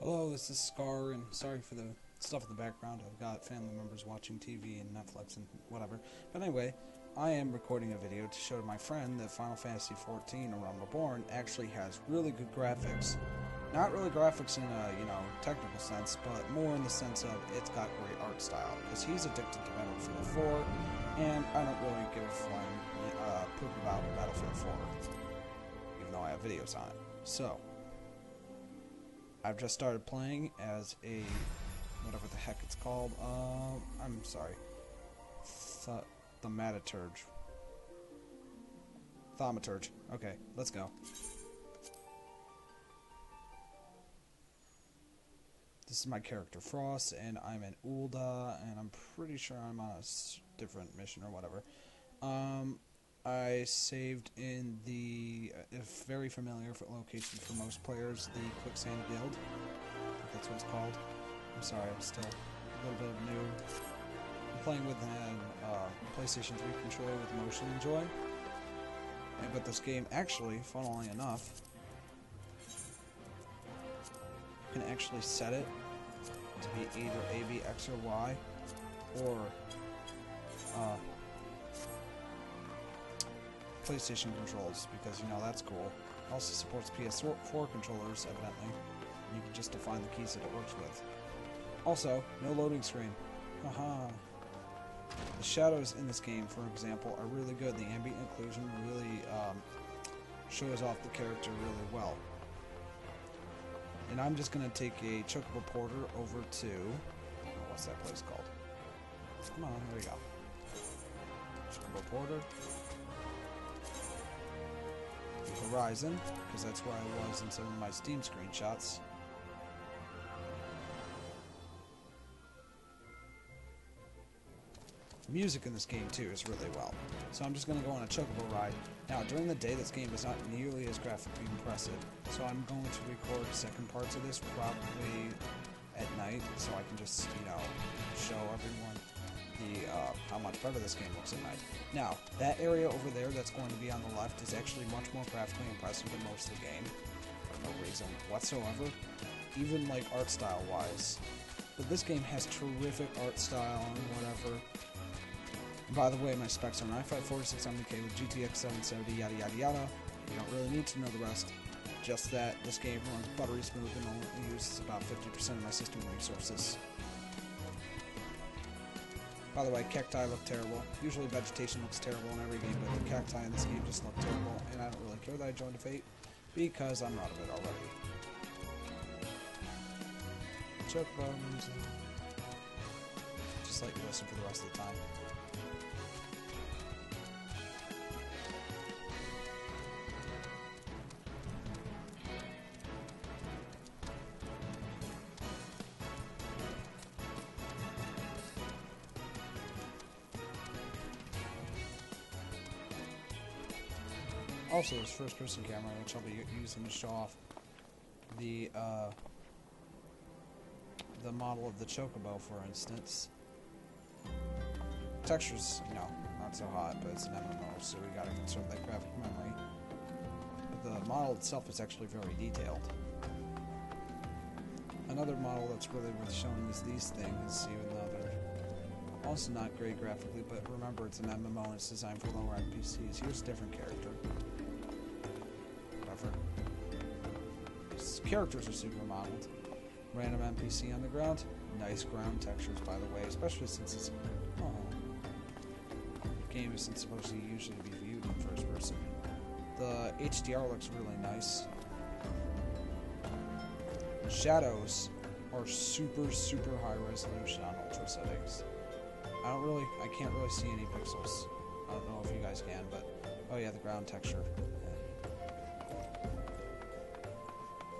Hello, this is Scar, and sorry for the stuff in the background. I've got family members watching TV and Netflix and whatever. But anyway, I am recording a video to show to my friend that Final Fantasy XIV, A Realm Reborn, actually has really good graphics. Not really graphics in a, technical sense, but more in the sense of it's got great art style. Because he's addicted to Battlefield 4, and I don't really give a flying poop about Battlefield 4, even though I have videos on it. So, I've just started playing as a, whatever the heck it's called, I'm sorry, Thaumaturge. Thaumaturge. Okay, let's go. This is my character Frost, and I'm in Ul'dah, and I'm pretty sure I'm on a different mission or whatever. I saved in the, very familiar location for most players, the Quicksand Guild. I think that's what it's called. I'm sorry, I'm still a little bit new. I'm playing with a PlayStation 3 controller with motion and joy. But this game actually, funnily enough, you can actually set it to be either A, B, X, or Y, or PlayStation controls, because that's cool. It also supports PS4 controllers, evidently. You can just define the keys that it works with. Also, no loading screen. Haha. The shadows in this game, for example, are really good. The ambient occlusion really shows off the character really well. And I'm just going to take a Chocobo Porter over to... what's that place called? Come on, there we go. Chocobo Porter. Horizon, because that's where I was in some of my Steam screenshots. The music in this game too is really well. So I'm just going to go on a Chocobo ride. Now during the day this game is not nearly as graphically impressive, so I'm going to record second parts of this probably at night, so I can just, show everyone the how much better this game looks at night. Now, that area over there that's going to be on the left is actually much more graphically impressive than most of the game, for no reason whatsoever, even like art style wise. But this game has terrific art style and whatever. And by the way, my specs are an i5 4670K with GTX 770, yada yada yada. You don't really need to know the rest. Just that this game runs buttery smooth and only uses about 50% of my system resources. By the way, cacti look terrible. Usually vegetation looks terrible in every game, but the cacti in this game just look terrible, and I don't really care that I joined a Fate, because I'm out of it already. Chocobo music. Just let you listen for the rest of the time. Also, this first-person camera, which I'll be using to show off the model of the Chocobo, for instance. Textures, not so hot, but it's an MMO, so we gotta conserve that graphic memory. But the model itself is actually very detailed. Another model that's really worth showing is these things, even though they're also not great graphically, but remember it's an MMO and it's designed for lower-end PCs. Here's a different character. Characters are super modeled. Random NPC on the ground. Nice ground textures, by the way, especially since it's the game isn't supposed to usually be viewed in first person. The HDR looks really nice. Shadows are super high resolution on ultra settings. I can't really see any pixels. I don't know if you guys can, but oh yeah, the ground texture.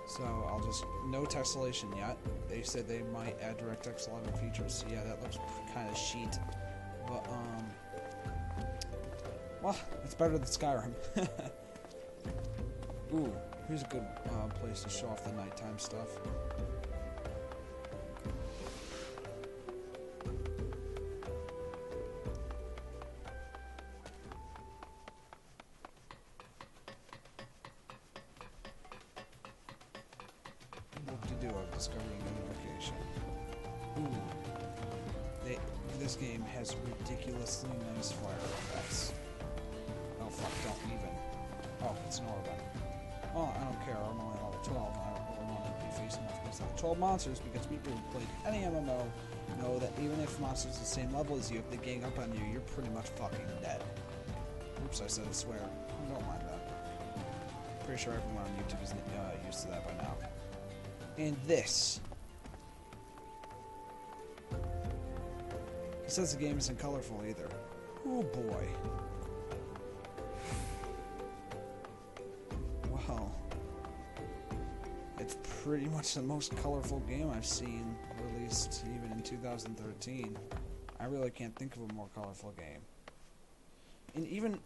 So I'll just, no tessellation yet. They said they might add DirectX 11 features, so yeah, that looks kind of sheet. But, well, it's better than Skyrim. Ooh, here's a good place to show off the nighttime stuff. do of discovering a new location. Ooh. This game has ridiculously nice fire effects. Oh fuck, don't even. Oh, it's an Oregon. Oh, I don't care, I'm only level 12, and I don't want to be facing off against level 12 monsters, because people who played any MMO know that even if monsters are the same level as you, if they gang up on you, you're pretty much fucking dead. Oops, I said a swear. I don't mind that. Pretty sure everyone on YouTube is used to that by now. And this. He says the game isn't colorful either. Oh boy. Well, it's pretty much the most colorful game I've seen released even in 2013. I really can't think of a more colorful game. And even,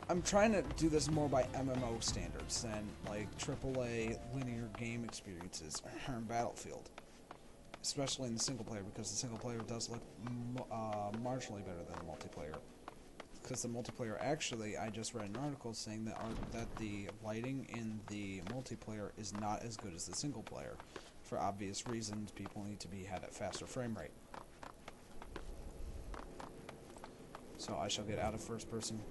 I'm trying to do this more by MMO standards than like AAA linear game experiences or Battlefield. Especially in the single player, because the single player does look marginally better than the multiplayer. Because the multiplayer, actually, I just read an article saying that the lighting in the multiplayer is not as good as the single player. For obvious reasons, people need to be had at faster frame rate. So I shall get out of first person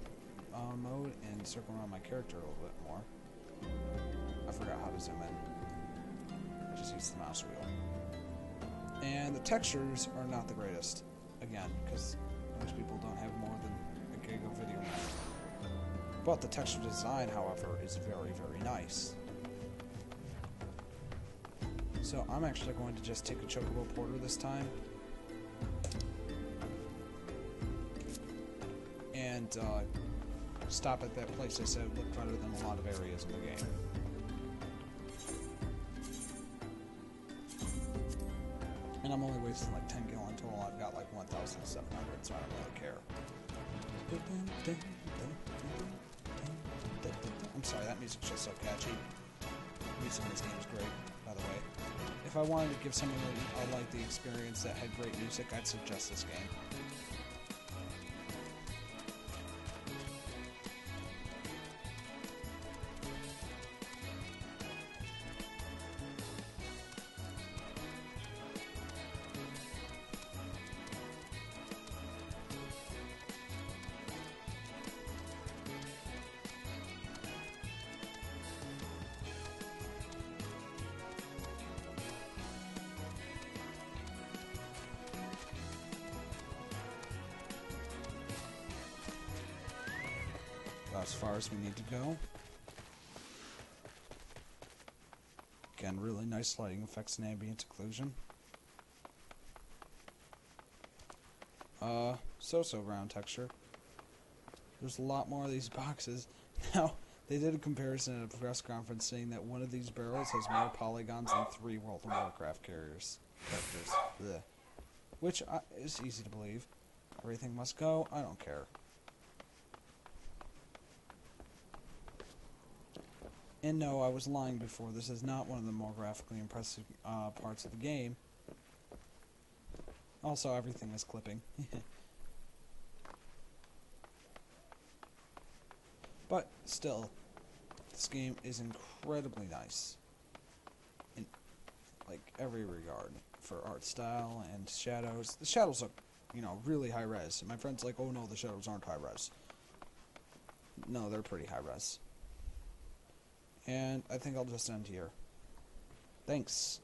mode and circle around my character a little bit more. I forgot how to zoom in. I just used the mouse wheel. And the textures are not the greatest, again, because most people don't have more than a gig of video memory. But the texture design, however, is very, very nice. So I'm actually going to just take a Chocobo Porter this time. And stop at that place I said looked better than a lot of areas in the game. And I'm only wasting like 10 gil in total. I've got like 1,700, so I don't really care. I'm sorry, that music's just so catchy. The music in this game is great, by the way. If I wanted to give someone like the experience that had great music, I'd suggest this game. As far as we need to go. Again, really nice lighting effects and ambient occlusion. So-so ground texture. There's a lot more of these boxes. Now, they did a comparison at a press conference saying that one of these barrels has more polygons than 3 World of Warcraft characters. Blech. Which is easy to believe. Everything must go. I don't care. And no, I was lying before. This is not one of the more graphically impressive parts of the game. Also, everything is clipping. But still, this game is incredibly nice in like every regard, for art style and shadows. The shadows look, really high res. My friend's like, "Oh no, the shadows aren't high res." No, they're pretty high res. And I think I'll just end here. Thanks.